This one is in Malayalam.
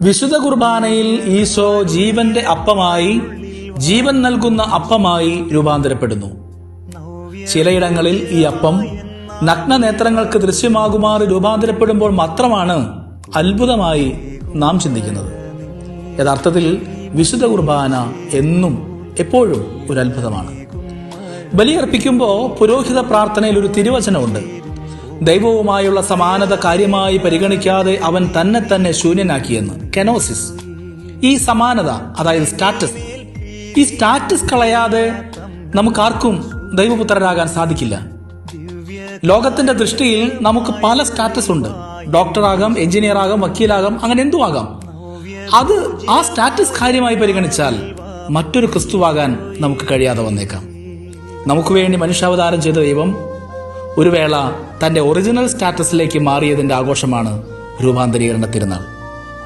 വിശുദ്ധ കുർബാനയിൽ ഈശോ ജീവന്റെ അപ്പമായി, ജീവൻ നൽകുന്ന അപ്പമായി രൂപാന്തരപ്പെടുന്നു. ചിലയിടങ്ങളിൽ ഈ അപ്പം നഗ്ന നേത്രങ്ങൾക്ക് ദൃശ്യമാകുമാറ് രൂപാന്തരപ്പെടുമ്പോൾ മാത്രമാണ് അത്ഭുതമായി നാം ചിന്തിക്കുന്നത്. യഥാർത്ഥത്തിൽ വിശുദ്ധ കുർബാന എന്നും എപ്പോഴും ഒരു അത്ഭുതമാണ്. ബലിയർപ്പിക്കുമ്പോൾ പുരോഹിത പ്രാർത്ഥനയിൽ ഒരു തിരുവചനമുണ്ട്. ദൈവവുമായുള്ള സമാനത കാര്യമായി പരിഗണിക്കാതെ അവൻ തന്നെ തന്നെ ശൂന്യനാക്കിയെന്ന്. കെനോസിസ്. ഈ സമാനത, അതായത് ഈ സ്റ്റാറ്റസ് കളയാതെ നമുക്കാർക്കും ദൈവപുത്രരാകാൻ സാധിക്കില്ല. ലോകത്തിന്റെ ദൃഷ്ടിയിൽ നമുക്ക് പല സ്റ്റാറ്റസ് ഉണ്ട്. ഡോക്ടറാകാം, എഞ്ചിനീയർ ആകാം, വക്കീലാകാം, അങ്ങനെ എന്തും ആകാം. അത് ആ സ്റ്റാറ്റസ് കാര്യമായി പരിഗണിച്ചാൽ മറ്റൊരു ക്രിസ്തുവാകാൻ നമുക്ക് കഴിയാതെ വന്നേക്കാം. നമുക്ക് വേണ്ടി മനുഷ്യാവതാരം ചെയ്ത ദൈവം ഒരു വേള തന്റെ ഒറിജിനൽ സ്റ്റാറ്റസിലേക്ക് മാറിയതിന്റെ ആഘോഷമാണ് രൂപാന്തരീകരണ തിരുനാൾ.